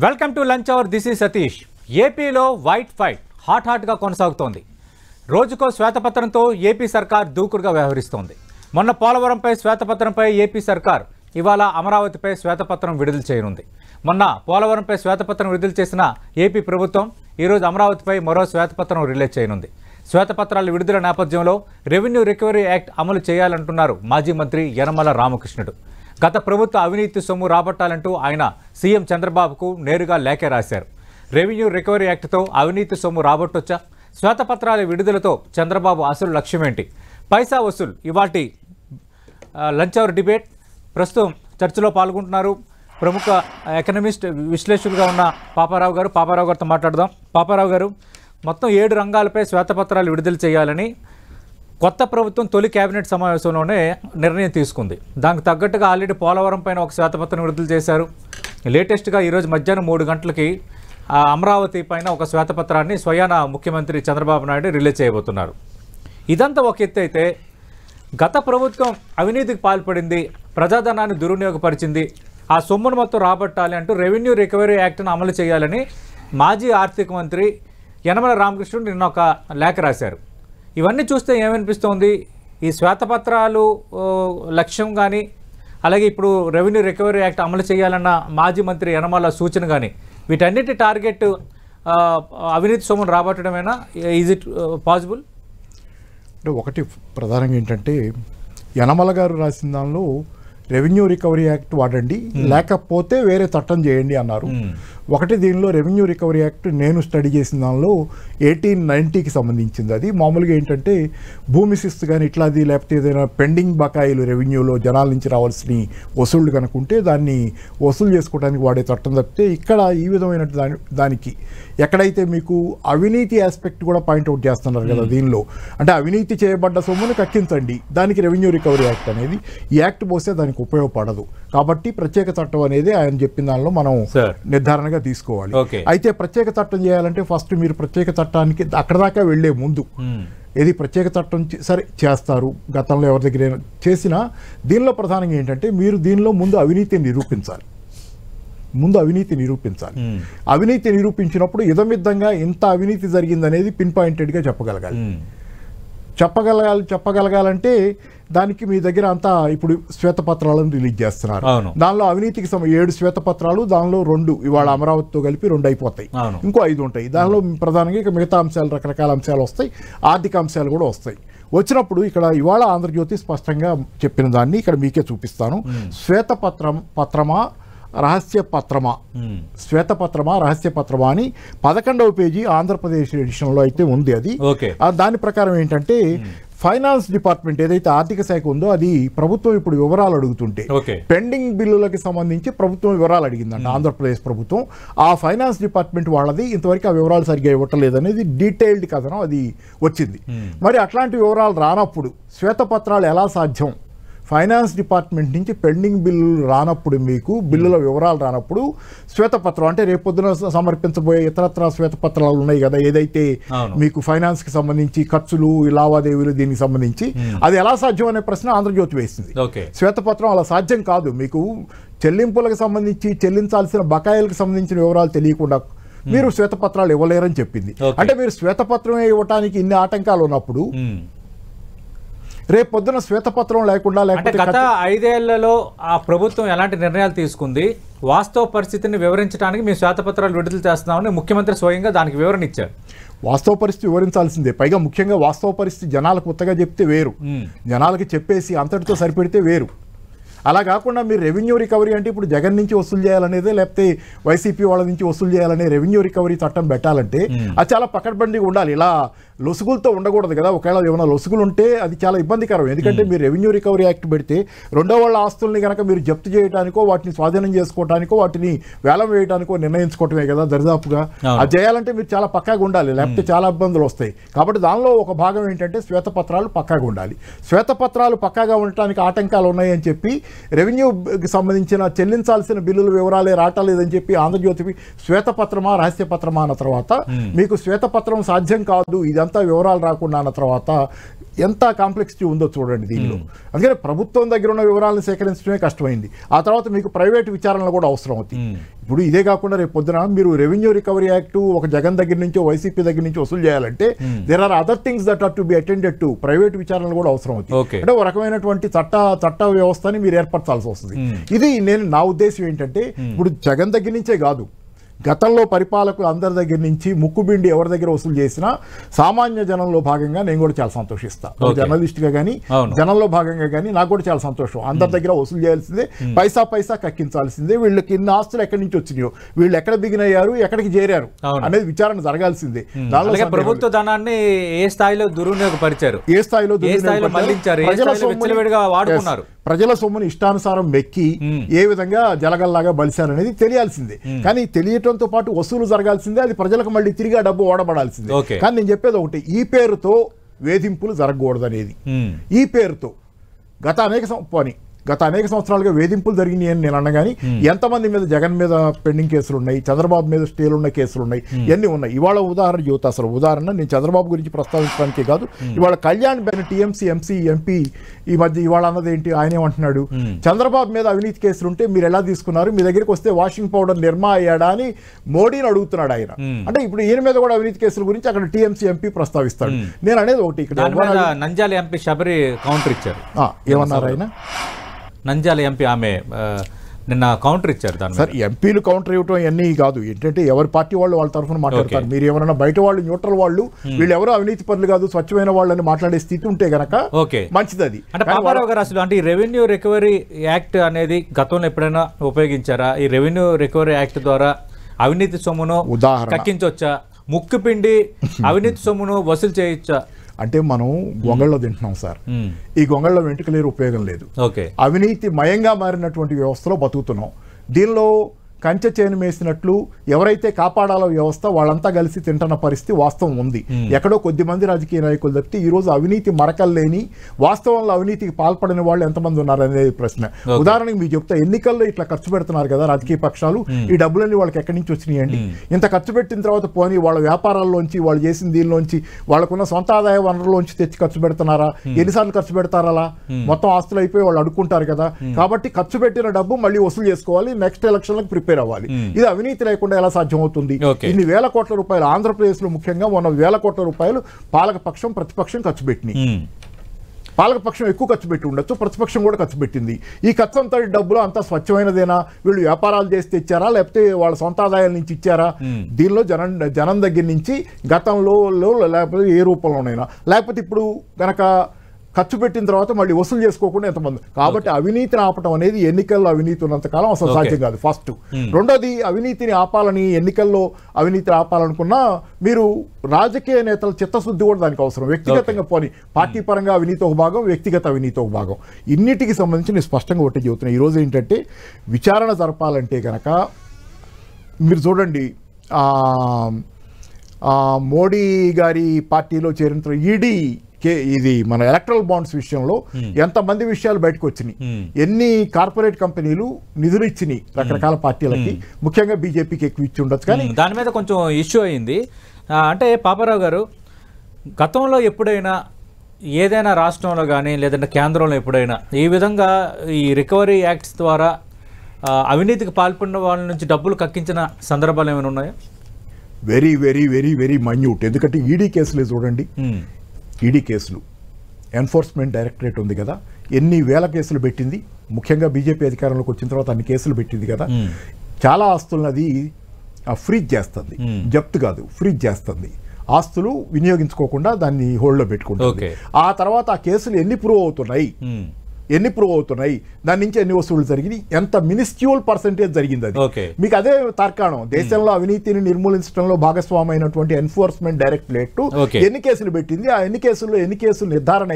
Welcome to lunch hour. This is Satish. ఏపీలో white fight హాట్గా కొనసాగుతోంది. రోజుకో శ్వేతపత్రంతో ఏపీ సర్కార్ దూకుడుగా వ్యవహరిస్తోంది. మొన్న పోలవరంపై శ్వేతపత్రంపై ఏపీ సర్కార్ ఇవాళ అమరావతిపై శ్వేతపత్రం విడుదల చేయనుంది. మొన్న పోలవరంపై శ్వేతపత్రం విడుదల చేసిన ఏపీ ప్రభుత్వం ఈరోజు అమరావతిపై మరో శ్వేతపత్రం రిలీజ్ చేయనుంది. శ్వేతపత్రాల విడుదల నేపథ్యంలో రెవెన్యూ రికవరీ యాక్ట్ అమలు చేయాలంటున్నారు మాజీ మంత్రి యనమల రామకృష్ణుడు. గత ప్రభుత్వ అవినీతి సొమ్ము రాబట్టాలంటూ ఆయన సీఎం చంద్రబాబుకు నేరుగా లేఖ రాశారు. రెవెన్యూ రికవరీ యాక్ట్తో అవినీతి సొమ్ము రాబట్టొచ్చా? శ్వేతపత్రాల విడుదలతో చంద్రబాబు అసలు లక్ష్యమేంటి? పైసా వసూలు ఇవాటి లంచ్ అవర్ డిబేట్. ప్రస్తుతం చర్చలో పాల్గొంటున్నారు ప్రముఖ ఎకనమిస్ట్ విశ్లేషకులుగా ఉన్న పాపారావు గారు. పాపారావు గారితో మాట్లాడదాం. పాపారావు గారు, మొత్తం 7 రంగాలపై శ్వేతపత్రాలు విడుదల చేయాలని కొత్త ప్రభుత్వం తొలి కేబినెట్ సమావేశంలోనే నిర్ణయం తీసుకుంది. దానికి తగ్గట్టుగా ఆల్రెడీ పోలవరం పైన ఒక శ్వేతపత్రం విడుదల చేశారు. లేటెస్ట్గా ఈరోజు మధ్యాహ్నం 3 గంటలకి అమరావతి పైన ఒక శ్వేతపత్రాన్ని స్వయాన ముఖ్యమంత్రి చంద్రబాబు నాయుడు రిలీజ్ చేయబోతున్నారు. ఇదంతా ఒక ఎత్తు అయితే, గత ప్రభుత్వం అవినీతికి పాల్పడింది, ప్రజాధనాన్ని దుర్వినియోగపరిచింది, ఆ సొమ్మును మొత్తం రాబట్టాలి అంటూ రెవెన్యూ రికవరీ యాక్ట్ను అమలు చేయాలని మాజీ ఆర్థిక మంత్రి యనమల రామకృష్ణుడు నిన్న ఒక లేఖ రాశారు. ఇవన్నీ చూస్తే ఏమనిపిస్తోంది? ఈ శ్వేతపత్రాలు లక్ష్యం కానీ, అలాగే ఇప్పుడు రెవెన్యూ రికవరీ యాక్ట్ అమలు చేయాలన్న మాజీ మంత్రి యనమల సూచన కానీ, వీటన్నిటి టార్గెట్ అవినీతి సొమ్మును రాబట్టడమేనా? Is it possible? అంటే ఒకటి ప్రధానంగా ఏంటంటే, యనమల గారు రాసిన దానిలో రెవెన్యూ రికవరీ యాక్ట్ వాడండి, లేకపోతే వేరే చట్టం చేయండి అన్నారు. ఒకటి, దీనిలో రెవెన్యూ రికవరీ యాక్ట్ నేను స్టడీ చేసిన దానిలో 1890కి సంబంధించింది. అది మామూలుగా ఏంటంటే భూమి శిస్తు కానీ ఇట్లాది, లేకపోతే ఏదైనా పెండింగ్ బకాయిలు రెవెన్యూలో జనాల నుంచి రావాల్సిన వసూళ్లు కనుకుంటే దాన్ని వసూలు చేసుకోవడానికి వాడే చట్టం తప్పితే, ఇక్కడ ఈ విధమైన దానికి ఎక్కడైతే మీకు అవినీతి ఆస్పెక్ట్ కూడా పాయింట్అవుట్ చేస్తున్నారు కదా దీనిలో, అంటే అవినీతి చేయబడ్డ సొమ్మును కక్కించండి, దానికి రెవెన్యూ రికవరీ యాక్ట్ అనేది, ఈ యాక్ట్ పోస్తే దానికి ఉపయోగపడదు. కాబట్టి ప్రత్యేక చట్టం అనేది ఆయన చెప్పిన దానిలో మనం నిర్ధారణగా తీసుకోవాలి. అయితే ప్రత్యేక చట్టం చేయాలంటే ఫస్ట్ మీరు ప్రత్యేక చట్టానికి అక్కడ దాకా వెళ్లే ముందు ఏది ప్రత్యేక చట్టం సరే చేస్తారు, గతంలో ఎవరి దగ్గర చేసినా దీనిలో ప్రధానంగా ఏంటంటే మీరు దీనిలో ముందు అవినీతిని నిరూపించాలి. అవినీతి నిరూపించినప్పుడు ఇదమిద్దంగా ఇంత అవినీతి జరిగిందనేది పిన్ పాయింటెడ్గా చెప్పగలగాలంటే దానికి మీ దగ్గర అంతా ఇప్పుడు శ్వేతపత్రాలను రిలీజ్ చేస్తున్నారు. దానిలో అవినీతికి 7 శ్వేతపత్రాలు, దానిలో 2 ఇవాళ అమరావతితో కలిపి 2 అయిపోతాయి, ఇంకో 5 ఉంటాయి. దానిలో ప్రధానంగా ఇక మిగతా అంశాలు, రకరకాల అంశాలు వస్తాయి, ఆర్థిక అంశాలు కూడా వస్తాయి. వచ్చినప్పుడు ఇక్కడ ఇవాళ ఆంధ్రజ్యోతి స్పష్టంగా చెప్పిన దాన్ని ఇక్కడ మీకే చూపిస్తాను. శ్వేతపత్రమా రహస్య పత్రమా అని 11వ పేజీ ఆంధ్రప్రదేశ్ ఎడిషన్లో అయితే ఉంది. అది దాని ప్రకారం ఏంటంటే ఫైనాన్స్ డిపార్ట్మెంట్ ఏదైతే ఆర్థిక శాఖ ఉందో అది ప్రభుత్వం ఇప్పుడు వివరాలు అడుగుతుంటే పెండింగ్ బిల్లులకి సంబంధించి ప్రభుత్వం వివరాలు అడిగిందంట ఆంధ్రప్రదేశ్ ప్రభుత్వం. ఆ ఫైనాన్స్ డిపార్ట్మెంట్ వాళ్ళది ఇంతవరకు ఆ వివరాలు సరిగ్గా ఇవ్వట్లేదు అనేది డీటెయిల్డ్ కథనం అది వచ్చింది. మరి అట్లాంటి వివరాలు రానప్పుడు శ్వేతపత్రాలు ఎలా సాధ్యం? ఫైనాన్స్ డిపార్ట్మెంట్ నుంచి పెండింగ్ బిల్లులు రానప్పుడు, మీకు బిల్లుల వివరాలు రానప్పుడు శ్వేతపత్రం అంటే రేపొద్దున సమర్పించబోయే ఇతరత్ర శ్వేతపత్రాలు ఉన్నాయి కదా, ఏదైతే మీకు ఫైనాన్స్కి సంబంధించి ఖర్చులు, లావాదేవీలు, దీనికి సంబంధించి అది ఎలా సాధ్యం అనే ప్రశ్న ఆంధ్రజ్యోతి వేసింది. శ్వేతపత్రం అలా సాధ్యం కాదు. మీకు చెల్లింపులకు సంబంధించి, చెల్లించాల్సిన బకాయిలకు సంబంధించిన వివరాలు తెలియకుండా మీరు శ్వేతపత్రాలు ఇవ్వలేరని చెప్పింది. అంటే మీరు శ్వేతపత్రమే ఇవ్వడానికి ఇన్ని ఆటంకాలు ఉన్నప్పుడు రేపు పొద్దున శ్వేతపత్రం లేకుండా, లేకపోతే గత 5 ఏళ్లలో ఆ ప్రభుత్వం ఎలాంటి నిర్ణయాలు తీసుకుంది, వాస్తవ పరిస్థితిని వివరించడానికి మేము శ్వేతపత్రాలు విడుదల చేస్తున్నామని ముఖ్యమంత్రి స్వయంగా దానికి వివరణ ఇచ్చారు. వాస్తవ పరిస్థితి వివరించాల్సిందే. పైగా ముఖ్యంగా వాస్తవ పరిస్థితి జనాలకు కొత్తగా చెప్తే వేరు, జనాలకి చెప్పేసి అంతటితో సరిపెడితే వేరు. అలా కాకుండా మీరు రెవెన్యూ రికవరీ అంటే ఇప్పుడు జగన్ నుంచి వసూలు చేయాలనేదే, లేకపోతే వైసీపీ వాళ్ళ నుంచి వసూలు చేయాలనే రెవెన్యూ రికవరీ చట్టం పెట్టాలంటే అది చాలా పకడ్బందీగా ఉండాలి. ఇలా లొసుగులతో ఉండకూడదు కదా. ఒకవేళ ఏమైనా లొసుగులు ఉంటే అది చాలా ఇబ్బందికరం. ఎందుకంటే మీరు రెవెన్యూ రికవరీ యాక్ట్ పెడితే రెండో వాళ్ళ ఆస్తుల్ని కనుక మీరు జప్తు చేయడానికో, వాటిని స్వాధీనం చేసుకోవడానికో, వాటిని వేలం వేయడానికో నిర్ణయించుకోవటమే కదా దరిదాపుగా. అది చేయాలంటే మీరు చాలా పక్కాగా ఉండాలి, లేకపోతే చాలా ఇబ్బందులు వస్తాయి. కాబట్టి దానిలో ఒక భాగం ఏంటంటే శ్వేతపత్రాలు పక్కాగా ఉండాలి. శ్వేతపత్రాలు పక్కాగా ఉండటానికి ఆటంకాలు ఉన్నాయని చెప్పి రెవెన్యూకి సంబంధించిన చెల్లించాల్సిన బిల్లుల వివరాలే రావట్లేదని చెప్పి ఆంధ్రజ్యోతి శ్వేతపత్రమా రహస్యపత్రమా అన్న తర్వాత మీకు శ్వేతపత్రం సాధ్యం కాదు ఇదంతా వివరాలు రాకుండా అన్న తర్వాత ఎంత కాంప్లెక్సిటీ ఉందో చూడండి దీనిలో. అందుకని ప్రభుత్వం దగ్గర ఉన్న వివరాలను సేకరించడమే కష్టమైంది. ఆ తర్వాత మీకు ప్రైవేట్ విచారణలు కూడా అవసరం అవుతుంది. ఇప్పుడు ఇదే కాకుండా రేపు పొద్దున మీరు రెవెన్యూ రికవరీ యాక్ట్ ఒక జగన్ దగ్గర నుంచో వైసీపీ దగ్గర నుంచి వసూలు చేయాలంటే there are other things that are to be attended to. Private విచారణలు కూడా అవసరం అవుతుంది. అంటే ఒక రకమైనటువంటి చట్ట వ్యవస్థని మీరు ఏర్పరచాల్సి వస్తుంది. ఇది నా ఉద్దేశం ఏంటంటే ఇప్పుడు జగన్ దగ్గర నుంచే కాదు, గతంలో పరిపాలకులు అందరి దగ్గర నుంచి ముక్కుబిండి ఎవరి దగ్గర వసూలు చేసినా సామాన్య జనంలో భాగంగా నేను కూడా చాలా సంతోషిస్తా. జర్నలిస్ట్గా కానీ జనంలో భాగంగా కానీ నాకు కూడా చాలా సంతోషం. అందరి దగ్గర వసూలు చేయాల్సిందే, పైసా కక్కించాల్సిందే. వీళ్ళకి ఇన్ని ఆస్తులు ఎక్కడి నుంచి వచ్చినాయో, వీళ్ళు ఎక్కడ బిగినయ్యారు, ఎక్కడికి చేరారు అనేది విచారణ జరగాల్సిందే. దానిలో ప్రభుత్వ ధనాన్ని ఏ స్థాయిలో దుర్వినియోగపరిచారు, ఏ స్థాయిలో వాడుకున్నారు, ప్రజల సొమ్ముని ఇష్టానుసారం మెక్కి ఏ విధంగా జలగల్లాగా బలిశారనేది తెలియాల్సిందే. కానీ తెలియటంతో పాటు వసూలు జరగాల్సిందే, అది ప్రజలకు మళ్ళీ తిరిగి డబ్బు ఓడబడాల్సిందే. కానీ నేను చెప్పేది ఒకటి, ఈ పేరుతో వేధింపులు జరగకూడదు అనేది. ఈ పేరుతో గత అనేక సంవత్సరాలుగా వేధింపులు జరిగినాయి అని నేను అన్నగాని ఎంతమంది మీద జగన్ మీద పెండింగ్ కేసులు ఉన్నాయి, చంద్రబాబు మీద స్టేలు ఉన్న కేసులు ఉన్నాయి, ఇవన్నీ ఉన్నాయి. ఇవాళ ఉదాహరణ చెబుతా. అసలు ఉదాహరణ నేను చంద్రబాబు గురించి ప్రస్తావించడానికే కాదు, ఇవాళ కళ్యాణ్ బెన్ టీఎంసీ ఎంపీ ఈ మధ్య ఇవాళ అన్నది ఏంటి, ఆయన ఏమంటున్నాడు, చంద్రబాబు మీద అవినీతి కేసులు ఉంటే మీరు ఎలా తీసుకున్నారు, మీ దగ్గరికి వస్తే వాషింగ్ పౌడర్ నిర్మా అయ్యాడా అని మోడీని అడుగుతున్నాడు ఆయన. అంటే ఇప్పుడు ఈయన మీద కూడా అవినీతి కేసుల గురించి అక్కడ టీఎంసీ ఎంపీ ప్రస్తావిస్తాడు. నేను అనేది ఒకటి, ఇక్కడ నంద్యాల ఎంపీ శబరి కౌంటర్ ఇచ్చారు. ఏమన్నారు ఆయన? నంద్యాల ఎంపీ ఆమె నిన్న కౌంటర్ ఇచ్చారు. దాని సార్ ఎంపీలు కౌంటర్ ఇవ్వటం ఇవన్నీ కాదు. ఏంటంటే ఎవరి పార్టీ వాళ్ళు వాళ్ళ తరఫున మాట్లాడతారు. మీరు ఎవరైనా బయట వాళ్ళు న్యూట్రల్ వాళ్ళు వీళ్ళు ఎవరు అవినీతి పనులు కాదు స్వచ్ఛమైన వాళ్ళని మాట్లాడే స్థితి ఉంటే గనక మంచిది. అది అంటే పాపారావు గారు అసలు అంటే ఈ రెవెన్యూ రికవరీ యాక్ట్ అనేది గతంలో ఎప్పుడైనా ఉపయోగించారా? ఈ రెవెన్యూ రికవరీ యాక్ట్ ద్వారా అవినీతి సొమ్మును కక్కించొచ్చా? ముక్కుపిండి అవినీతి సొమ్మును వసూలు చేయొచ్చా? అంటే మనం గొంగళ్ళలో తింటున్నాం సార్. ఈ గొంగళ్ళలో వెంట్రుకలేరు ఉపయోగం లేదు. అవినీతి మయంగా మారినటువంటి వ్యవస్థలో బతుకుతున్నాం. దీనిలో కంచె చేను మేసినట్లు ఎవరైతే కాపాడాలో వ్యవస్థ వాళ్ళంతా కలిసి తింటున్న పరిస్థితి వాస్తవం ఉంది. ఎక్కడో కొద్ది మంది రాజకీయ నాయకులు తప్పితే ఈ రోజు అవినీతి మరకల్లేని, వాస్తవంలో అవినీతికి పాల్పడని వాళ్ళు ఎంతమంది ఉన్నారనేది ప్రశ్న. ఉదాహరణకి మీకు చెప్తా, ఎన్నికల్లో ఇట్లా ఖర్చు పెడుతున్నారు కదా రాజకీయ పక్షాలు, ఈ డబ్బులన్నీ వాళ్ళకి ఎక్కడి నుంచి వచ్చినాయండి? ఇంత ఖర్చు పెట్టిన తర్వాత పోనీ వాళ్ళ వ్యాపారాల్లోంచి, వాళ్ళు చేసిన దీనిలోంచి, వాళ్ళకున్న సొంత ఆదాయ వనరుల్లోంచి తెచ్చి ఖర్చు పెడుతున్నారా? ఎన్నిసార్లు ఖర్చు పెడతారా? అలా మొత్తం ఆస్తులు అయిపోయి వాళ్ళు అడుక్కుంటారు కదా. కాబట్టి ఖర్చు పెట్టిన డబ్బు మళ్ళీ వసూలు చేసుకోవాలి, నెక్స్ట్ ఎలక్షన్లకు ప్రిపేర్ అవ్వాలి. ఇది అవినీతి లేకుండా ఎలా సాధ్యం అవుతుంది? ఇన్ని వేల కోట్ల రూపాయలు ఆంధ్రప్రదేశ్ లో ముఖ్యంగా 100,000 కోట్ల రూపాయలు పాలకపక్షం ప్రతిపక్షం ఖర్చు పెట్టినాయి. పాలకపక్షం ఎక్కువ ఖర్చు పెట్టి ఉండొచ్చు, ప్రతిపక్షం కూడా ఖర్చు పెట్టింది. ఈ ఖర్చు అంతా డబ్బులు అంతా స్వచ్ఛమైనదేనా? వీళ్ళు వ్యాపారాలు చేస్తే ఇచ్చారా, లేకపోతే వాళ్ళ సొంత ఆదాయాల నుంచి ఇచ్చారా? దీనిలో జనం దగ్గర నుంచి గతంలో లేకపోతే ఏ రూపంలోనైనా, లేకపోతే ఇప్పుడు గనక ఖర్చు పెట్టిన తర్వాత మళ్ళీ వసూలు చేసుకోకుండా ఎంతమంది. కాబట్టి అవినీతిని ఆపటం అనేది ఎన్నికల్లో అవినీతి ఉన్నంతకాలం అసలు సాధ్యం కాదు. ఫస్ట్. రెండోది, అవినీతిని ఆపాలని, ఎన్నికల్లో అవినీతిని ఆపాలనుకున్నా మీరు రాజకీయ నేతల చిత్తశుద్ధి కూడా దానికి అవసరం. వ్యక్తిగతంగా పోని, పార్టీ పరంగా అవినీతి ఒక భాగం, వ్యక్తిగత అవినీతి ఒక భాగం. ఇన్నిటికి సంబంధించి నేను స్పష్టంగా ఒకటి చెబుతున్నాను. ఈరోజు ఏంటంటే విచారణ జరపాలంటే కనుక మీరు చూడండి, మోడీ గారి పార్టీలో చేరిన ఈడీ ఇది మన ఎలక్ట్రల్ బాండ్స్ విషయంలో ఎంతమంది విషయాలు బయటకు వచ్చినాయి, ఎన్ని కార్పొరేట్ కంపెనీలు నిధులు ఇచ్చినాయి రకరకాల పార్టీలకి, ముఖ్యంగా బీజేపీకి ఎక్కువ ఇచ్చి ఉండొచ్చు. కానీ దాని మీద కొంచెం ఇష్యూ అయింది. అంటే పాపారావు గారు, గతంలో ఎప్పుడైనా ఏదైనా రాష్ట్రంలో కానీ లేదంటే కేంద్రంలో ఎప్పుడైనా ఈ విధంగా ఈ రికవరీ యాక్ట్స్ ద్వారా అవినీతికి పాల్పడిన వాళ్ళ నుంచి డబ్బులు కక్కించిన సందర్భాలు ఏమైనా ఉన్నాయా? Very very very very minute. ఎందుకంటే ఈడీ కేసులే చూడండి. ఈడీ కేసులు, ఎన్ఫోర్స్మెంట్ డైరెక్టరేట్ ఉంది కదా, ఎన్ని వేల కేసులు పెట్టింది. ముఖ్యంగా బీజేపీ అధికారంలోకి వచ్చిన తర్వాత అన్ని కేసులు పెట్టింది కదా. చాలా ఆస్తులను అది ఫ్రీజ్ చేస్తుంది, జప్తు కాదు ఫ్రీజ్ చేస్తుంది. ఆస్తులు వినియోగించుకోకుండా దాన్ని హోల్డ్లో పెట్టుకుంటుంది. ఆ తర్వాత ఆ కేసులు ఎన్ని ప్రూవ్ అవుతున్నాయి, దాని నుంచి ఎన్ని వసూళ్లు జరిగింది, ఎంత మినిస్క్యూల్ పర్సెంటేజ్ జరిగింది. అది మీకు అదే తార్కాణం. దేశంలో అవినీతిని నిర్మూలించడంలో భాగస్వామి అయినటువంటి ఎన్ఫోర్స్మెంట్ డైరెక్టరేట్ ఎన్ని కేసులు పెట్టింది, ఆ ఎన్ని కేసులు నిర్ధారణ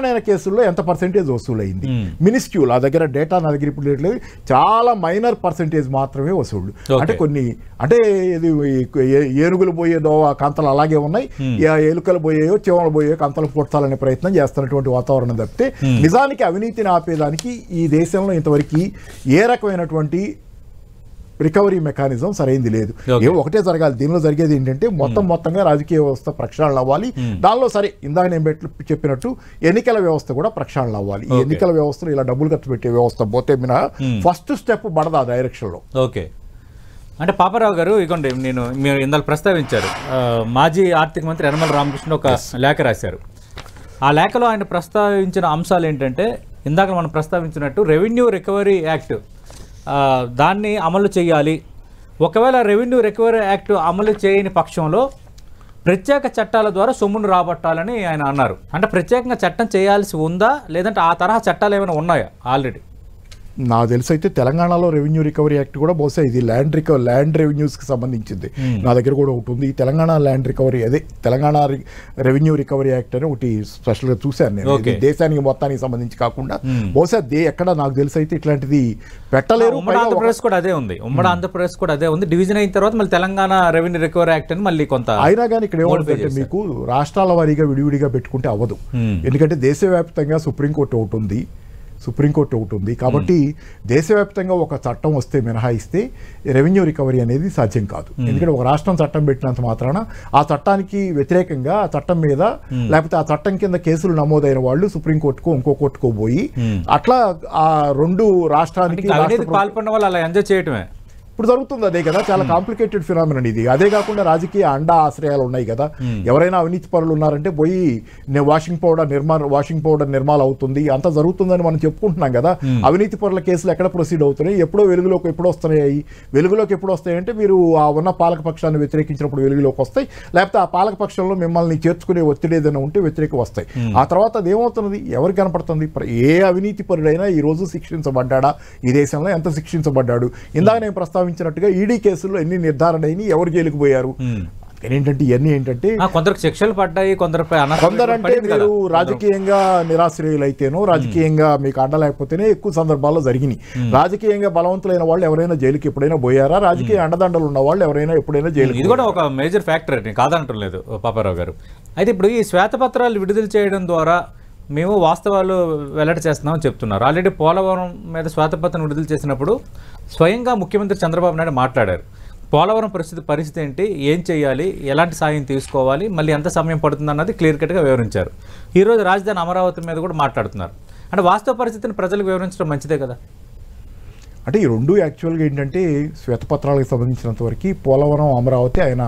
అయిన కేసుల్లో ఎంత పర్సెంటేజ్ వసూలైంది, మినిస్క్యూల్. ఆ దగ్గర డేటా నా దగ్గర ఇప్పుడు లేదు, చాలా మైనర్ పర్సెంటేజ్ మాత్రమే వసూళ్లు. అంటే కొన్ని, అంటే ఇది ఏనుగులు పోయేదో ఆ కంతలు అలాగే ఉన్నాయి, ఎలుకలు పోయేయో చీమలు పోయేయో కంతలు పొట్టాలనే ప్రయత్నం చేస్తున్నటువంటి వాతావరణం తప్పితే నిజానికి మొత్తానికి అవినీతిని ఆపేదానికి ఈ దేశంలో ఇంతవరకు ఏ రకమైనటువంటి రికవరీ మెకానిజం సరైంది లేదు. ఒకటే జరగాలి. దీనిలో జరిగేది ఏంటంటే మొత్తంగా రాజకీయ వ్యవస్థ ప్రక్షాళన అవ్వాలి. దానిలో సరే ఇందాక నేను చెప్పినట్టు ఎన్నికల వ్యవస్థ కూడా ప్రక్షాళన అవ్వాలి. ఈ ఎన్నికల వ్యవస్థలో ఇలా డబ్బులు ఖర్చు పెట్టే వ్యవస్థ పోతే మినహా ఫస్ట్ స్టెప్ పడదు ఆ డైరెక్షన్ లో. ఓకే, అంటే పాపారావు గారు ఇగోండి, మీరు ఇందాక ప్రస్తావించారు, మాజీ ఆర్థిక మంత్రి యనమల రామకృష్ణ ఒక లేఖ రాశారు. ఆ లేఖలో ఆయన ప్రస్తావించిన అంశాలు ఏంటంటే, ఇందాక మనం ప్రస్తావించినట్టు రెవెన్యూ రికవరీ యాక్ట్ దాన్ని అమలు చేయాలి. ఒకవేళ రెవెన్యూ రికవరీ యాక్ట్ అమలు చేయని పక్షంలో ప్రత్యేక చట్టాల ద్వారా సొమ్మును రాబట్టాలని ఆయన అన్నారు. అంటే ప్రత్యేకంగా చట్టం చేయాల్సి ఉందా, లేదంటే ఆ తరహా చట్టాలు ఏమైనా ఉన్నాయా ఆల్రెడీ? నాకు తెలిసి అయితే తెలంగాణలో రెవెన్యూ రికవరీ యాక్ట్ కూడా బహుశా ఇది ల్యాండ్ రెవెన్యూస్కి సంబంధించింది. నా దగ్గర కూడా ఒకటి ఉంది. ఈ తెలంగాణ ల్యాండ్ రికవరీ, అదే తెలంగాణ రెవెన్యూ రికవరీ యాక్ట్ అని ఒకటి స్పెషల్గా చూశాను నేను. దేశానికి మొత్తానికి సంబంధించి కాకుండా బహుశా ఎక్కడ నాకు తెలిసి అయితే ఇట్లాంటిది పెట్టలేరు. ఉమ్మడి ఆంధ్రప్రదేశ్ కూడా అదే ఉంది. ఉమ్మడి ఆంధ్రప్రదేశ్ కూడా అదే ఉంది. డివిజన్ అయిన తర్వాత మళ్ళీ తెలంగాణ రెవెన్యూ రికవరీ యాక్ట్ అని మళ్ళీ కొంత అయినా కానీ ఇక్కడ ఏమంటే మీకు రాష్ట్రాల వారీగా విడివిడిగా పెట్టుకుంటే అవ్వదు. ఎందుకంటే దేశవ్యాప్తంగా సుప్రీంకోర్టు ఒకటి ఉంది. కాబట్టి దేశవ్యాప్తంగా ఒక చట్టం వస్తే మినహాయిస్తే రెవెన్యూ రికవరీ అనేది సాధ్యం కాదు. ఎందుకంటే ఒక రాష్ట్రం చట్టం పెట్టినంత మాత్రాన ఆ చట్టానికి వ్యతిరేకంగా ఆ చట్టం మీద లేకపోతే ఆ చట్టం కింద కేసులు నమోదైన వాళ్ళు సుప్రీంకోర్టుకో ఇంకో కోర్టుకో పోయి అట్లా ఆ రెండు రాష్ట్రానికి పాల్పడిన వాళ్ళు అలా ఎంజాయ్ చేయటమే ఇప్పుడు జరుగుతుంది. అదే కదా, చాలా కాంప్లికేటెడ్ ఫినామినన్ ఇది. అదే కాకుండా రాజకీయ అండా ఆశ్రయాలు ఉన్నాయి కదా. ఎవరైనా అవినీతి పరులు ఉన్నారంటే పోయి వాషింగ్ పౌడర్ నిర్మాణం అవుతుంది, అంతా జరుగుతుందని మనం చెప్పుకుంటున్నాం కదా. అవినీతి పరుల కేసులు ఎక్కడ ప్రొసీడ్ అవుతున్నాయి, ఎప్పుడో వెలుగులోకి ఎప్పుడు వస్తాయంటే మీరు ఆ ఉన్న పాలకపక్షాన్ని వ్యతిరేకించినప్పుడు వెలుగులోకి వస్తాయి, లేకపోతే ఆ పాలకపక్షంలో మిమ్మల్ని చేర్చుకునే ఒత్తిడి ఏదైనా ఉంటే వ్యతిరేక వస్తాయి. ఆ తర్వాత అదేమవుతున్నది, ఎవరికి కనపడుతుంది? ఏ అవినీతి పరుడైనా ఈ రోజు శిక్షించబడ్డా, ఈ దేశంలో ఎంత శిక్షించబడ్డాడు? ఇందాక నేను ప్రస్తావించినట్టుగా ఈడీ కేసుల్లో ఎన్ని నిర్ధారణ అయినాయి, ఎవరు జైలుకు పోయారు ఏంటంటే ఇవన్నీ ఏంటంటే కొందరికి శిక్షలు పడ్డాయి, కొందరంటే మీరు రాజకీయంగా నిరాశ్రయులైతేనో రాజకీయంగా మీకు అండలేకపోతేనే ఎక్కువ సందర్భాల్లో జరిగినాయి. రాజకీయంగా బలవంతులైన వాళ్ళు ఎవరైనా జైలుకి ఎప్పుడైనా పోయారా? రాజకీయ అండదండలు ఉన్న వాళ్ళు ఎవరైనా ఎప్పుడైనా జైలు. ఇది కూడా ఒక మేజర్ ఫ్యాక్టర్ కాదంటం లేదు పాపారావు గారు. అయితే ఇప్పుడు ఈ శ్వేతపత్రాలు విడుదల చేయడం ద్వారా మేము వాస్తవాలు వెల్లడి చేస్తున్నామని చెప్తున్నారు. ఆల్రెడీ పోలవరం మీద శ్వేతపత్రం విడుదల చేసినప్పుడు స్వయంగా ముఖ్యమంత్రి చంద్రబాబు నాయుడు మాట్లాడారు. పోలవరం పరిస్థితి ఏంటి, ఏం చేయాలి, ఎలాంటి సాయం తీసుకోవాలి, మళ్ళీ ఎంత సమయం పడుతుంది అన్నది క్లియర్ కట్గా వివరించారు. ఈరోజు రాజధాని అమరావతి మీద కూడా మాట్లాడుతున్నారు. అంటే వాస్తవ పరిస్థితిని ప్రజలకు వివరించడం మంచిదే కదా. అంటే ఈ రెండు యాక్చువల్గా ఏంటంటే శ్వేతపత్రాలకు సంబంధించినంత వరకు పోలవరం అమరావతి ఆయన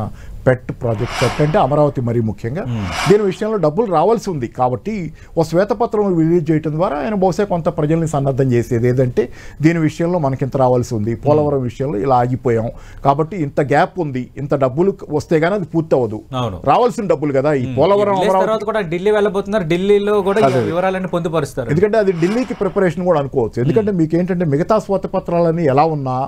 పెట్ ప్రాజెక్ట్ అంటే అమరావతి మరీ ముఖ్యంగా దీని విషయంలో డబ్బులు రావాల్సి ఉంది. కాబట్టి ఓ శ్వేతపత్రం రిలీజ్ చేయడం ద్వారా ఆయన బహుశా కొంత ప్రజల్ని సన్నద్ధం చేసేది ఏదంటే దీని విషయంలో మనకింత రావాల్సి ఉంది, పోలవరం విషయంలో ఇలా ఆగిపోయాం కాబట్టి ఇంత గ్యాప్ ఉంది, ఇంత డబ్బులు వస్తే గానీ అది పూర్తి అవ్వదు, రావాల్సిన డబ్బులు కదా. ఈ పోలవరం కూడా ఢిల్లీ వెళ్ళబోతున్నారు, ఢిల్లీలో కూడా వివరాలన్నీ పొందుపరుస్తారు. ఎందుకంటే అది ఢిల్లీకి ప్రిపరేషన్ కూడా అనుకోవచ్చు. ఎందుకంటే మీకు ఏంటంటే మిగతా శ్వేతపత్రాలన్నీ ఎలా ఉన్నా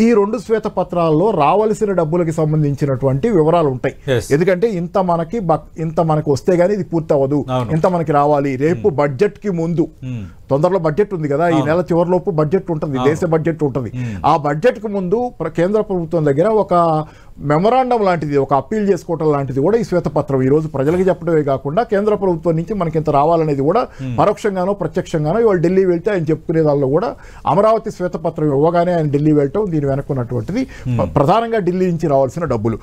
ఈ రెండు శ్వేతపత్రాల్లో రావాల్సిన డబ్బులకి సంబంధించినటువంటి వివరాలు ఉంటాయి. ఎందుకంటే ఇంత మనకి వస్తే గానీ ఇది పూర్తి అవ్వదు, ఇంత మనకి రావాలి. రేపు బడ్జెట్ కి ముందు తొందరలో బడ్జెట్ ఉంది కదా, ఈ నెల చివరిలోపు బడ్జెట్ ఉంటుంది, దేశ బడ్జెట్ ఉంటుంది. ఆ బడ్జెట్ కు ముందు కేంద్ర ప్రభుత్వం దగ్గర ఒక మెమొరాండం లాంటిది, ఒక అప్పీల్ చేసుకోవటం లాంటిది కూడా ఈ శ్వేతపత్రం ఈ రోజు ప్రజలకు చెప్పడమే కాకుండా కేంద్ర ప్రభుత్వం నుంచి మనకి ఇంత రావాలనేది కూడా పరోక్షంగానో ప్రత్యక్షంగానో ఇవాళ ఢిల్లీ వెళ్తే ఆయన చెప్పుకునే దానిలో కూడా అమరావతి శ్వేతపత్రం ఇవ్వగానే ఆయన ఢిల్లీ వెళ్ళటం దీని వెనుకున్నటువంటిది ప్రధానంగా ఢిల్లీ నుంచి రావాల్సిన డబ్బులు.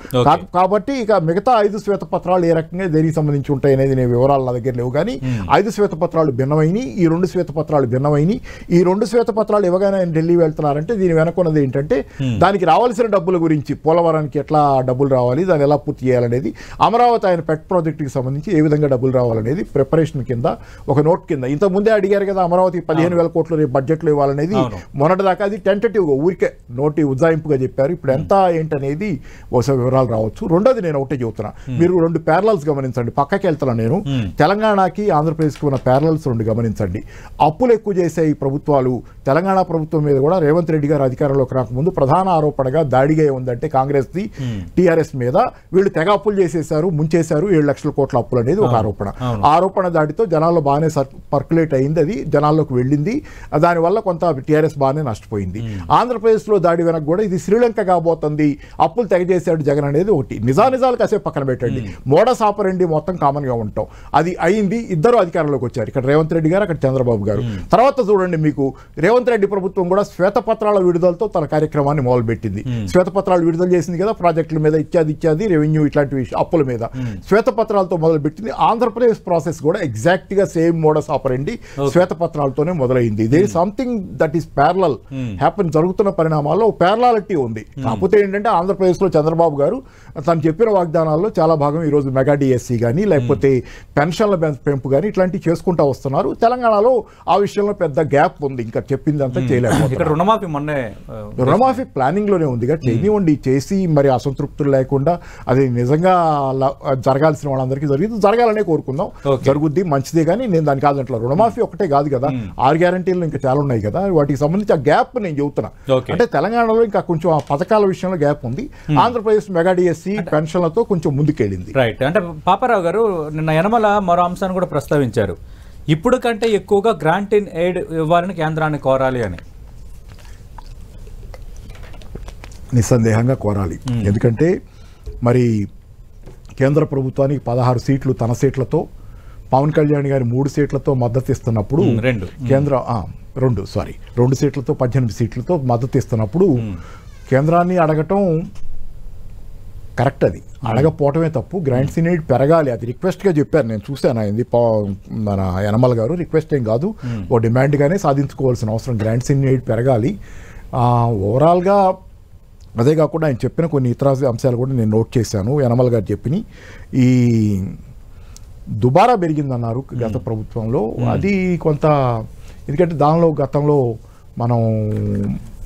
కాబట్టి ఇక మిగతా 5 శ్వేతపత్రాలు ఏ రకంగా దేనికి సంబంధించి ఉంటాయి అనేది నేను వివరాలు నా దగ్గర లేవు. కానీ 5 శ్వేతపత్రాలు భిన్నమైనవి, ఈ 2 శ్వేతపత్రాలు భిన్నమైనవి. ఈ 2 శ్వేతపత్రాలు ఇవ్వగానే ఆయన ఢిల్లీ వెళ్తున్నారంటే దీని వెనుకున్నది ఏంటంటే దానికి రావాల్సిన డబ్బుల గురించి, పోలవరానికి ఎట్లా డబ్బులు రావాలి, దాన్ని ఎలా పూర్తి చేయాలనేది, అమరావతి ఆయన పెట్ ప్రాజెక్టుకి సంబంధించి ఏ విధంగా డబ్బులు రావాలనేది ప్రిపరేషన్ కింద ఒక నోట్ కింద. ఇంత ముందే అడిగారు కదా అమరావతి 15,000 కోట్లు రేపు బడ్జెట్లో ఇవ్వాలనేది. మొన్నటిదాకా అది టెంటేటివ్గా ఊరికే నోటి ఉజ్జాయింపుగా చెప్పారు. ఇప్పుడు ఎంత ఏంటనేది బహుశా వివరాలు రావచ్చు. రెండోది నేను ఒకటే చెబుతున్నా, మీరు 2 ప్యారలల్స్ గమనించండి. పక్కకి వెళ్తున్నా నేను, తెలంగాణకి ఆంధ్రప్రదేశ్కి ఉన్న ప్యారలల్స్ 2 గమనించండి. అప్పులు ఎక్కువ చేసే ఈ ప్రభుత్వాలు. తెలంగాణ ప్రభుత్వం మీద కూడా రేవంత్ రెడ్డి గారు అధికారంలోకి రాకముందు ప్రధాన ఆరోపణగా దాడిగా ఉందంటే కాంగ్రెస్ది టీఆర్ఎస్ మీద, వీళ్ళు తెగ అప్పులు చేసేశారు, ముంచేశారు 7 లక్షల కోట్ల అప్పులు అనేది ఒక ఆరోపణ. ఆరోపణ దాడితో జనాల్లో బాగానే పర్కులేట్ అయింది, అది జనాల్లోకి వెళ్ళింది. దానివల్ల కొంత టీఆర్ఎస్ బాగానే నష్టపోయింది. ఆంధ్రప్రదేశ్లో దాడి వెనక కూడా ఇది శ్రీలంక కాబోతుంది, అప్పులు తెగ చేశాడు జగన్ అనేది ఒకటి. నిజాలు కాసేపు పక్కన పెట్టండి, మోడస్ ఆపరెండి మొత్తం కామన్ గా ఉంటాం. అది అయింది, ఇద్దరు అధికారంలోకి వచ్చారు, ఇక్కడ రేవంత్ రెడ్డి గారు, అక్కడ చంద్రబాబు గారు. తర్వాత చూడండి, మీకు రేవంత్ రెడ్డి ప్రభుత్వం కూడా శ్వేతపత్రాల విడుదలతో తన కార్యక్రమాన్ని మొదలుపెట్టింది. శ్వేతపత్రాలు విడుదల చేసింది కదా, ప్రాజెక్టుల మీద ఇత్యాది రెవెన్యూ ఇట్లాంటి అప్పుల మీద శ్వేతపత్రాలతో మొదలుపెట్టింది. ఆంధ్రప్రదేశ్ ప్రాసెస్ కూడా ఎగ్జాక్ట్ గా సేమ్ మోడస్ ఆపరెండి శ్వేతపత్రాలతోనే మొదలైంది. There is something that is parallel happen. జరుగుతున్న పరిణామాల్లో ప్యారలాలిటీ ఉంది. కాకపోతే ఏంటంటే ఆంధ్రప్రదేశ్ లో చంద్రబాబు గారు తను చెప్పిన వాగ్దానాల్లో చాలా భాగం ఈరోజు మెగా డిఎస్సీ కానీ లేకపోతే పెన్షన్ల పెంపు కానీ ఇట్లాంటివి చేసుకుంటూ వస్తున్నారు. తెలంగాణలో ఆ విషయంలో పెద్ద గ్యాప్ ఉంది, ఇంకా చెప్పిందంతా చేయలేదు. రుణమాఫీ ప్లానింగ్ లోనే ఉంది, చేయనివ్వండి, చేసి మరి అసంతృప్తులు లేకుండా అది నిజంగా జరగాల్సిన వాళ్ళందరికీ జరగాలనే కోరుకుందాం. జరుగుద్ది, మంచిదే. కానీ నేను దాని కాదంటా, రుణమాఫీ ఒకటే కాదు కదా, 6 గ్యారంటీలు ఇంకా చాలా ఉన్నాయి కదా, వాటికి సంబంధించి ఆ గ్యాప్ నేను చెబుతున్నా. అంటే తెలంగాణలో ఇంకా కొంచెం ఆ పథకాల విషయంలో గ్యాప్ ఉంది. ఆంధ్రప్రదేశ్ మెగా డిఎస్సీ పెన్షన్లతో కొంచెం ముందుకెళ్ళింది. రైట్. అంటే పాపారావు గారు నిన్న యనమల మరో అంశాన్ని కూడా ప్రస్తావించారు, ఇప్పుడు కంటే ఎక్కువగా గ్రాంట్ ఇన్ ఎయిడ్ ఇవ్వాలని కేంద్రాన్ని కోరాలి అని. నిస్సందేహంగా కోరాలి. ఎందుకంటే మరి కేంద్ర ప్రభుత్వానికి 16 సీట్లు తన సీట్లతో, పవన్ కళ్యాణ్ గారి 3 సీట్లతో మద్దతు ఇస్తున్నప్పుడు, కేంద్ర 2 సీట్లతో 18 సీట్లతో మద్దతు ఇస్తున్నప్పుడు కేంద్రాన్ని అడగటం కరెక్ట్. అది అడగపోవటమే తప్పు. గ్రాంట్స్ ఇన్ ఎయిడ్ పెరగాలి, అది రిక్వెస్ట్గా చెప్పారు, నేను చూశాను. అయింది మన యనమల గారు, రిక్వెస్ట్ ఏం కాదు, ఓ డిమాండ్గానే సాధించుకోవాల్సిన అవసరం. గ్రాంట్స్ ఇన్ ఎయిడ్ పెరగాలి ఓవరాల్గా. అదే కాకుండా ఆయన చెప్పిన కొన్ని ఇతర అంశాలు కూడా నేను నోట్ చేశాను. యనమల గారు చెప్పిన ఈ దుబారా పెరిగిందన్నారు గత ప్రభుత్వంలో, అది కొంత, ఎందుకంటే దానిలో గతంలో మనం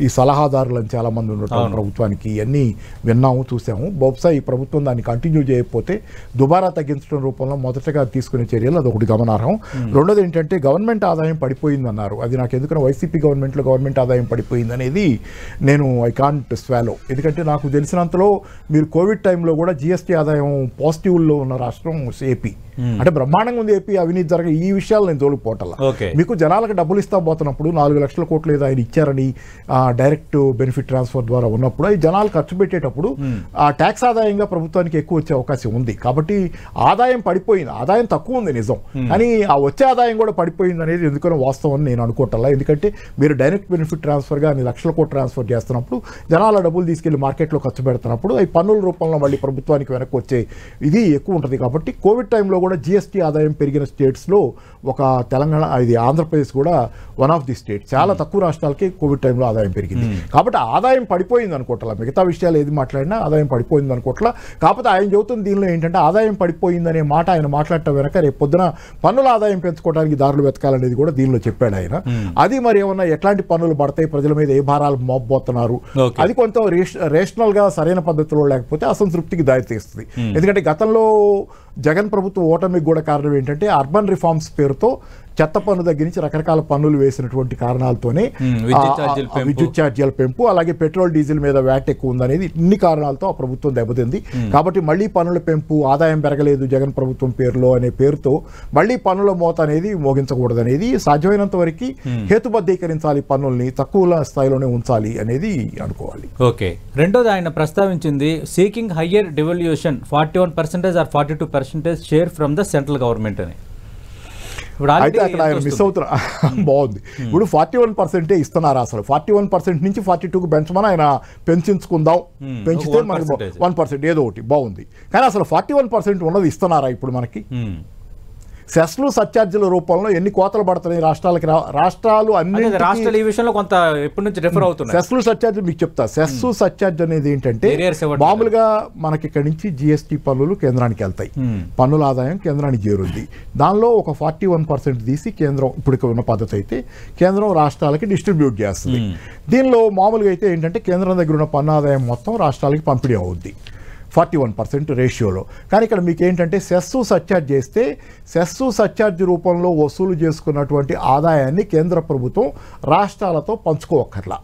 ఈ సలహాదారులను చాలామంది ఉండటం ప్రభుత్వానికి ఇవన్నీ విన్నాము, చూసాము. బహుశా ఈ ప్రభుత్వం దాన్ని కంటిన్యూ చేయకపోతే దుబారా తగ్గించడం రూపంలో మొదటగా తీసుకునే చర్యలు అదొకటి గమనార్హం. రెండోది ఏంటంటే గవర్నమెంట్ ఆదాయం పడిపోయిందన్నారు. అది నాకు ఎందుకన్నా వైసీపీ గవర్నమెంట్లో గవర్నమెంట్ ఆదాయం పడిపోయింది అనేది నేను ఐ కాంట్ స్వాలో. ఎందుకంటే నాకు తెలిసినంతలో మీరు కోవిడ్ టైంలో కూడా జిఎస్టీ ఆదాయం పాజిటివ్లో ఉన్న రాష్ట్రం ఏపీ. అంటే బ్రహ్మాండంగా ఉంది ఏపీ, అవినీతి జరగ ఈ విషయాలు నేను తోలుకుపోవటం. మీకు జనాలకు డబ్బులు ఇస్తా పోతున్నప్పుడు 4 లక్షల కోట్లు ఏదో ఆయన ఇచ్చారని డైరెక్ట్ బెనిఫిట్ ట్రాన్స్ఫర్ ద్వారా ఉన్నప్పుడు ఈ జనాలు ఖర్చు పెట్టేటప్పుడు ఆ ట్యాక్స్ ఆదాయంగా ప్రభుత్వానికి ఎక్కువ వచ్చే అవకాశం ఉంది. కాబట్టి ఆదాయం పడిపోయింది, ఆదాయం తక్కువ ఉంది నిజం, కానీ ఆ వచ్చే ఆదాయం కూడా పడిపోయింది అనేది ఎందుకనో వాస్తవం నేను అనుకోవట్లా. ఎందుకంటే మీరు డైరెక్ట్ బెనిఫిట్ ట్రాన్స్ఫర్గా అన్ని లక్షల కోట్లు ట్రాన్స్ఫర్ చేస్తున్నప్పుడు జనాల డబ్బులు తీసుకెళ్లి మార్కెట్లో ఖర్చు పెడుతున్నప్పుడు అవి పన్నుల రూపంలో మళ్ళీ ప్రభుత్వానికి వెనక్కి వచ్చే ఇది ఎక్కువ ఉంటుంది. కాబట్టి కోవిడ్ టైంలో కూడా జిఎస్టీ ఆదాయం పెరిగిన స్టేట్స్లో ఒక తెలంగాణ, ఇది ఆంధ్రప్రదేశ్ కూడా వన్ ఆఫ్ ది స్టేట్. చాలా తక్కువ రాష్ట్రాలకి కోవిడ్ టైంలో ఆదాయం పెరిగింది. కాబట్టి ఆదాయం పడిపోయింది అనుకోవట్లా, మిగతా విషయాలు ఏది మాట్లాడినా ఆదాయం పడిపోయింది అనుకోవట్లా. కాకపోతే ఆయన చెబుతున్న దీనిలో ఏంటంటే ఆదాయం పడిపోయిందనే మాట ఆయన మాట్లాడటం వెనక రేపు పొద్దున పన్నుల ఆదాయం పెంచుకోవడానికి దారులు వెతకాలనేది కూడా దీనిలో చెప్పాడు ఆయన. అది మరి ఏమన్నా ఎట్లాంటి పన్నులు పడతాయి, ప్రజల మీద ఏ భారాలు మోపబోతున్నారు, అది కొంత రేషనల్ గా సరైన పద్ధతిలో లేకపోతే అసంతృప్తికి దారితీస్తుంది. ఎందుకంటే గతంలో జగన్ ప్రభుత్వం ఓటమికి కూడా కారణం ఏంటంటే అర్బన్ రిఫార్మ్స్ పేరుతో చెత్త పన్ను దగ్గర నుంచి రకరకాల పన్నులు వేసినటువంటి కారణాలతోనే విద్యుత్ ఛార్జీల పెంపు, అలాగే పెట్రోల్ డీజిల్ మీద వ్యాట్ ఎక్కువ ఉందనేది ఇన్ని కారణాలతో ఆ ప్రభుత్వం దెబ్బతింది. కాబట్టి మళ్ళీ పన్నుల పెంపు, ఆదాయం పెరగలేదు జగన్ ప్రభుత్వం పేరులో అనే పేరుతో మళ్ళీ పన్నుల మోత అనేది మోగించకూడదు అనేది, సాధ్యమైనంత వరకు హేతుబద్ధీకరించాలి, పన్నుల్ని తక్కువ స్థాయిలోనే ఉంచాలి అనేది అనుకోవాలి. ఓకే. రెండోది ఆయన ప్రస్తావించింది seeking higher devolution 41% or 42% share from the central government అని. అయితే అక్కడ ఆయన మిస్ అవుతున్నా బాగుంది. ఇప్పుడు 41% ఇస్తున్నారు, అసలు 41% నుంచి 42కు పెంచమని ఆయన పెంచుకుందాం, పెంచితే మనకి 1% ఏదో ఒకటి బాగుంది. కానీ అసలు 41% ఉన్నది ఇస్తున్నారా ఇప్పుడు మనకి? సెస్లు సర్చార్జీల రూపంలో ఎన్ని కోతలు పడుతున్నాయి రాష్ట్రాలకి, రాష్ట్రాలు అన్ని రాష్ట్రాలు ఈ విషయంలో కొంత ఎప్పటి నుంచి రిఫర్ అవుతున్నాయి. సెస్లు సర్చార్జీ మీకు చెప్తా. సెస్సు సర్చార్జ్ అనేది ఏంటంటే మామూలుగా మనకి ఇక్కడ నుంచి జిఎస్టీ పన్నులు కేంద్రానికి వెళ్తాయి, పన్నుల ఆదాయం కేంద్రానికి చేరుంది. దానిలో ఒక 41% తీసి కేంద్రం, ఇప్పుడు ఉన్న పద్ధతి అయితే కేంద్రం రాష్ట్రాలకి డిస్ట్రిబ్యూట్ చేస్తుంది. దీనిలో మామూలుగా అయితే ఏంటంటే కేంద్రం దగ్గర ఉన్న పన్ను ఆదాయం మొత్తం రాష్ట్రాలకి పంపిణీ అవుద్ది. 41% రేషియోలో. కానీ ఇక్కడ మీకు ఏంటంటే సెస్ సర్ఛార్జ్ చేస్తే సెస్ సర్ఛార్జ్ రూపంలో వసూలు చేసుకున్నటువంటి ఆదాయాన్ని కేంద్ర ప్రభుత్వం రాష్ట్రాలతో పంచుకోవక్కర్లా.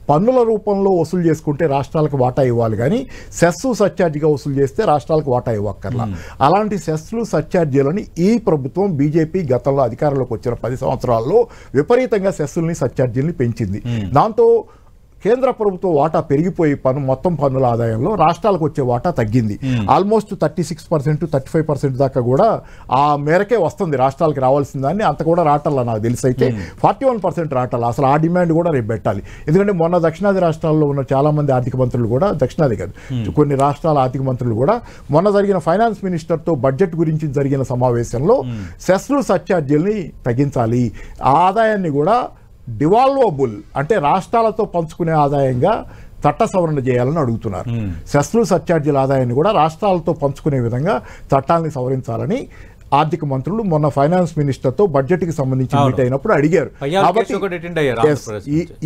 పన్నుల రూపంలో వసూలు చేసుకుంటే రాష్ట్రాలకు వాటా ఇవ్వాలి, కానీ సెస్ సర్ఛార్జిగా వసూలు చేస్తే రాష్ట్రాలకు వాటా ఇవ్వక్కర్లా. అలాంటి సెస్లు సర్ఛార్జీలని ఈ ప్రభుత్వం బీజేపీ గతంలో అధికారంలోకి వచ్చిన 10 సంవత్సరాల్లో విపరీతంగా సెస్సుల్ని సర్ఛార్జీల్ని పెంచింది. దాంతో కేంద్ర ప్రభుత్వ వాటా పెరిగిపోయి మొత్తం పన్నుల ఆదాయంలో రాష్ట్రాలకు వచ్చే వాటా తగ్గింది. ఆల్మోస్ట్ 36%, 35% దాకా కూడా ఆ మేరకే వస్తుంది రాష్ట్రాలకు రావాల్సిన దాన్ని. అంత కూడా రాటల్లా నాకు తెలిసి అయితే 41% రాటల్లా. అసలు ఆ డిమాండ్ కూడా రేపు పెట్టాలి. ఎందుకంటే మొన్న దక్షిణాది రాష్ట్రాల్లో ఉన్న చాలా మంది ఆర్థిక మంత్రులు కూడా, దక్షిణాది కాదు కొన్ని రాష్ట్రాల ఆర్థిక మంత్రులు కూడా మొన్న జరిగిన ఫైనాన్స్ మినిస్టర్తో బడ్జెట్ గురించి జరిగిన సమావేశంలో సెస్లు సర్ఛార్జీల్ని తగ్గించాలి, ఆ ఆదాయాన్ని కూడా డివాల్వబుల్ అంటే రాష్ట్రాలతో పంచుకునే ఆదాయంగా చట్ట సవరణ చేయాలని అడుగుతున్నారు. సెస్లు సర్ఛార్జీల ఆదాయాన్ని కూడా రాష్ట్రాలతో పంచుకునే విధంగా చట్టాన్ని సవరించాలని ఆర్థిక మంత్రులు మొన్న ఫైనాన్స్ మినిస్టర్తో బడ్జెట్ కి సంబంధించి మీట్ అయినప్పుడు అడిగారు.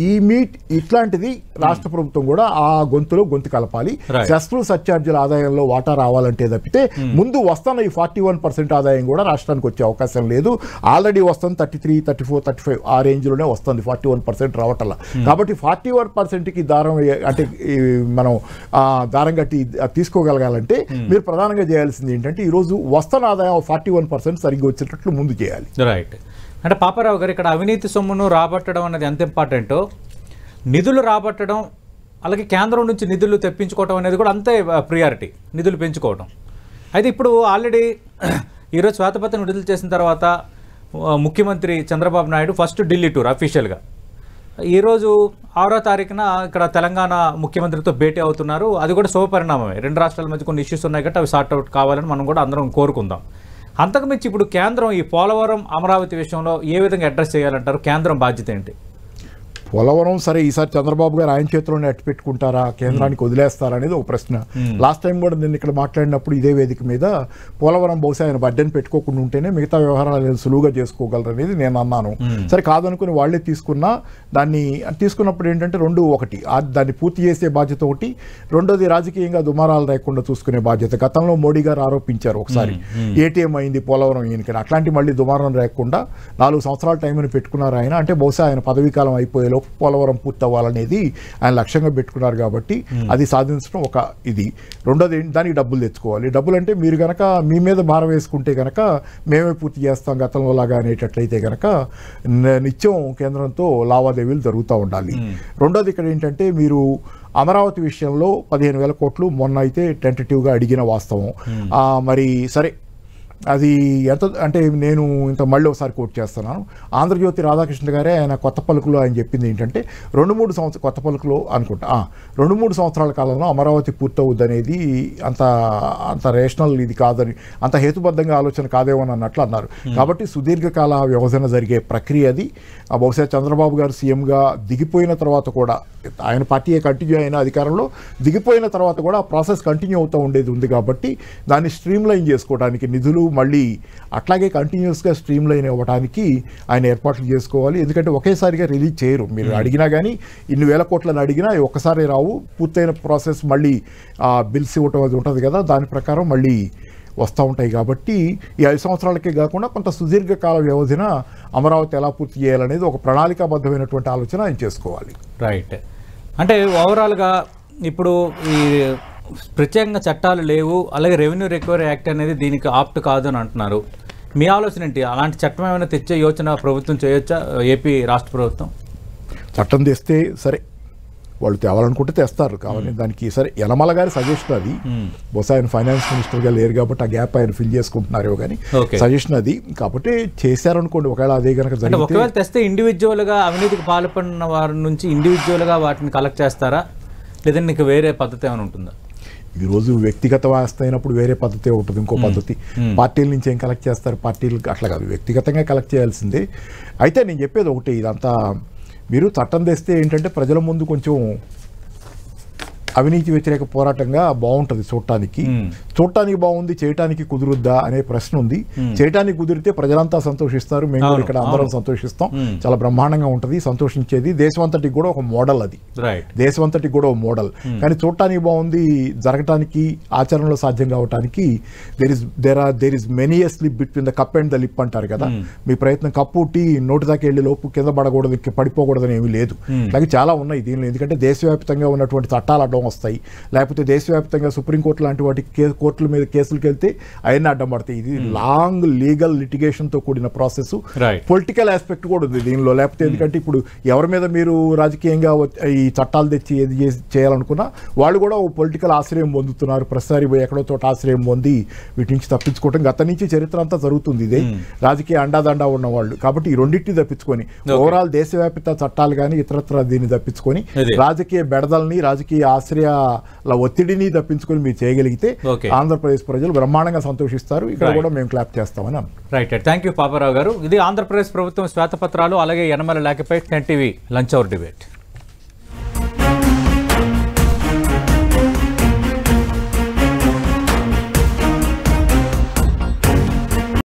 ఈ మీట్ ఇట్లాంటిది రాష్ట్ర ప్రభుత్వం కూడా ఆ గొంతులో గొంతు కలపాలి. సెస్లు సర్ఛార్జీల ఆదాయంలో వాటా రావాలంటే తప్పితే ముందు వస్తున్న ఈ 41% ఆదాయం కూడా రాష్ట్రానికి వచ్చే అవకాశం లేదు. ఆల్రెడీ వస్తుంది 33, 34, 35 ఆ రేంజ్ లోనే వస్తుంది, 41% రావటంలా. కాబట్టి 41%కి దారం అంటే మనం దారం కట్టి తీసుకోగలగాలంటే మీరు ప్రధానంగా చేయాల్సింది ఏంటంటే ఈరోజు వస్తున్న ఆదాయం 41% సరిగ్గా వచ్చేటట్లు ముందు చేయాలి. రైట్. అంటే పాపారావు గారు, ఇక్కడ అవినీతి సొమ్మును రాబట్టడం అనేది ఎంత ఇంపార్టెంటో, నిధులు రాబట్టడం అలాగే కేంద్రం నుంచి నిధులు తెప్పించుకోవడం అనేది కూడా అంతే ప్రియారిటీ, నిధులు పెంచుకోవడం. అయితే ఇప్పుడు ఆల్రెడీ ఈరోజు శ్వేతపత్రం విడుదల చేసిన తర్వాత ముఖ్యమంత్రి చంద్రబాబు నాయుడు ఫస్ట్ ఢిల్లీ టూర్ అఫీషియల్గా ఈరోజు 6వ తారీఖున ఇక్కడ తెలంగాణ ముఖ్యమంత్రితో భేటీ అవుతున్నారు. అది కూడా శుభపరిణామమే. రెండు రాష్ట్రాల మధ్య కొన్ని ఇష్యూస్ ఉన్నాయి కాబట్టి అవి సార్ట్అవుట్ కావాలని మనం కూడా అందరం కోరుకుందాం. అంతకుమించి ఇప్పుడు కేంద్రం ఈ పోలవరం అమరావతి విషయంలో ఏ విధంగా అడ్రస్ చేయాలంటారు? కేంద్రం బాధ్యత ఏంటి? పోలవరం సరే ఈసారి చంద్రబాబు గారు ఆయన చేతిలోనే అట్టు పెట్టుకుంటారా, కేంద్రానికి వదిలేస్తారా అనేది ఒక ప్రశ్న. లాస్ట్ టైం కూడా నేను ఇక్కడ మాట్లాడినప్పుడు ఇదే వేదిక మీద పోలవరం బహుశా ఆయన బడ్డెన్ పెట్టుకోకుండా ఉంటేనే మిగతా వ్యవహారాలు సులువుగా చేసుకోగలరు అనేది నేను అన్నాను. సరే కాదనుకుని వాళ్లే తీసుకున్నా, దాన్ని తీసుకున్నప్పుడు ఏంటంటే ఒకటి దాన్ని పూర్తి చేసే బాధ్యత ఒకటి, రెండోది రాజకీయంగా దుమారాలు లేకుండా చూసుకునే బాధ్యత. గతంలో మోడీ గారు ఆరోపించారు ఒకసారి ఏటీఎం అయింది పోలవరం ఈయనకి, అట్లాంటి మళ్ళీ దుమారం లేకుండా 4 సంవత్సరాల టైంని పెట్టుకున్నారు ఆయన. అంటే బహుశా ఆయన పదవీకాలం అయిపోయేలో పోలవరం పూర్తి అవ్వాలనేది ఆయన లక్ష్యంగా పెట్టుకున్నారు కాబట్టి అది సాధించడం ఒక ఇది. రెండోది దానికి డబ్బులు తెచ్చుకోవాలి. డబ్బులు అంటే మీరు కనుక మీ మీద భారం వేసుకుంటే కనుక మేమే పూర్తి చేస్తాం గతంలో లాగా అనేటట్లయితే కనుక నిత్యం కేంద్రంతో లావాదేవీలు జరుగుతూ ఉండాలి. రెండోది ఇక్కడ ఏంటంటే మీరు అమరావతి విషయంలో 15,000 కోట్లు మొన్న అయితే టెంటేటివ్గా అడిగిన వాస్తవం. మరి సరే అది ఎంత అంటే నేను ఇంత మళ్ళీ ఒకసారి కోట్ చేస్తున్నాను. ఆంధ్రజ్యోతి రాధాకృష్ణ గారే ఆయన కొత్త పలుకులో ఆయన చెప్పింది ఏంటంటే 2-3 సంవత్సరాలు కొత్త పలుకులో అనుకుంటా 2-3 సంవత్సరాల కాలంలో అమరావతి పూర్తవుద్ది అనేది అంత రేషనల్ ఇది కాదని, అంత హేతుబద్ధంగా ఆలోచన కాదేమని అన్నట్లు అన్నారు. కాబట్టి సుదీర్ఘకాల వ్యవధాన జరిగే ప్రక్రియ అది. బహుశా చంద్రబాబు గారు సీఎంగా దిగిపోయిన తర్వాత కూడా ఆయన పార్టీయే కంటిన్యూ అయిన అధికారంలో దిగిపోయిన తర్వాత కూడా ఆ ప్రాసెస్ కంటిన్యూ అవుతూ ఉండేది ఉంది. కాబట్టి దాన్ని స్ట్రీమ్లైన్ చేసుకోవడానికి నిధులు మళ్ళీ అట్లాగే కంటిన్యూస్గా స్ట్రీమ్లైన్ అవ్వడానికి ఆయన ఏర్పాట్లు చేసుకోవాలి. ఎందుకంటే ఒకేసారిగా రిలీజ్ చేయరు. మీరు అడిగినా కానీ ఇన్ని వేల కోట్లను అడిగినా ఒక్కసారి రావు. పూర్తయిన ప్రాసెస్ మళ్ళీ బిల్స్ ఇవ్వటం అది ఉంటుంది కదా, దాని ప్రకారం మళ్ళీ వస్తూ ఉంటాయి. కాబట్టి ఈ 5 సంవత్సరాలకే కాకుండా కొంత సుదీర్ఘకాల వ్యవధిన అమరావతి ఎలా పూర్తి చేయాలనేది ఒక ప్రణాళికాబద్ధమైనటువంటి ఆలోచన ఆయన చేసుకోవాలి. రైట్. అంటే ఓవరాల్గా ఇప్పుడు ఈ ప్రత్యేకంగా చట్టాలు లేవు, అలాగే రెవెన్యూ రికవరీ యాక్ట్ అనేది దీనికి ఆప్ట్ కాదు అని అంటున్నారు. మీ ఆలోచన ఏంటి? అలాంటి చట్టం ఏమైనా తెచ్చే యోచన ప్రభుత్వం చేయొచ్చా? ఏపీ రాష్ట్ర ప్రభుత్వం చట్టం తెస్తే సరే, వాళ్ళు తేవాలనుకుంటే తెస్తారు. కావాలి దానికి సరే యనమల గారి సజెషన్ అది. బహుశా ఆయన ఫైనాన్స్ మినిస్టర్గా లేరు కాబట్టి ఆ గ్యాప్ ఆయన ఫిల్ చేసుకుంటున్నారేమో కానీ సజెషన్ అది. కాబట్టి చేశారనుకోండి, ఒకవేళ అదే కనుక జరిగితే, ఒకవేళ తెస్తే ఇండివిజువల్గా అవినీతికి పాల్పడిన వారి నుంచి ఇండివిజువల్గా వాటిని కలెక్ట్ చేస్తారా, లేదంటే నీకు వేరే పద్ధతి ఏమైనా ఉంటుందా? ఈరోజు వ్యక్తిగత వాస్త అయినప్పుడు వేరే పద్ధతి ఉంటుంది, ఇంకో పద్ధతి. పార్టీల నుంచి ఏం కలెక్ట్ చేస్తారు? పార్టీలు అట్లా కాదు, వ్యక్తిగతంగా కలెక్ట్ చేయాల్సిందే. అయితే నేను చెప్పేది ఒకటి, ఇదంతా మీరు చట్టం తెస్తే ఏంటంటే ప్రజల ముందు కొంచెం అవినీతి వ్యతిరేక పోరాటంగా బాగుంటుంది చూడటానికి. చూడటానికి బాగుంది, చేయటానికి కుదురుద్దా అనే ప్రశ్న ఉంది. చేయటానికి కుదిరితే ప్రజలంతా సంతోషిస్తారు, మేము కూడా ఇక్కడ అందరం సంతోషిస్తాం, చాలా బ్రహ్మాండంగా ఉంటుంది, సంతోషించేది. దేశమంతటికి కూడా ఒక మోడల్ అది, దేశమంతటికి కూడా ఒక మోడల్. కానీ చూడటానికి బాగుంది, జరగటానికి ఆచరణలో సాధ్యం కావటానికి there is many a slip between the cup and the lip అంటారు కదా. మీ ప్రయత్నం కప్పు టీ నోటి దాకా వెళ్ళే లోపు కింద పడకూడదు, పడిపోకూడదని ఏమీ లేదు. అలాగే చాలా ఉన్నాయి దీనిలో. ఎందుకంటే దేశవ్యాప్తంగా ఉన్నటువంటి చట్టాలు అడ్డం వస్తాయి, లేకపోతే దేశవ్యాప్తంగా సుప్రీంకోర్టు లాంటి వాటి కోర్టుల మీద కేసులకు వెళ్తే అవన్నీ అడ్డం పడతాయి. ఇది లాంగ్ లీగల్ లిటిగేషన్ తో కూడిన ప్రాసెస్. పొలిటికల్ ఆస్పెక్ట్ కూడా ఉంది దీనిలో. లేకపోతే ఎందుకంటే ఇప్పుడు ఎవరి మీద మీరు రాజకీయంగా ఈ చట్టాలు తెచ్చి ఏది చేయాలనుకున్నా వాళ్ళు కూడా ఓ పొలిటికల్ ఆశ్రయం పొందుతున్నారు. ప్రతిసారి పోయి ఎక్కడో చోట ఆశ్రయం పొంది వీటి నుంచి తప్పించుకోవటం గత నుంచి చరిత్ర అంతా జరుగుతుంది. ఇదే రాజకీయ అండాదండా ఉన్న వాళ్ళు. కాబట్టి ఈ రెండింటిని తప్పించుకొని ఓవరాల్ దేశవ్యాప్త చట్టాలు కానీ ఇతరత్ర దీన్ని తప్పించుకొని రాజకీయ బెడదల్ని, రాజకీయ ఆశ్రయాల ఒత్తిడిని తప్పించుకొని మీరు చేయగలిగితే ఆంధ్రప్రదేశ్ ప్రజలు బ్రహ్మాండంగా సంతోషిస్తారు. ఇక్కడ కూడా మేము క్లాప్ చేస్తామని అనుకుంటున్నాం. రైట్, థ్యాంక్ యూ పాపారావు గారు. ఇది ఆంధ్రప్రదేశ్ ప్రభుత్వం శ్వేతపత్రాలు అలాగే యనమల లేఖపై 10 టీవీ లంచ్ అవర్ డిబేట్.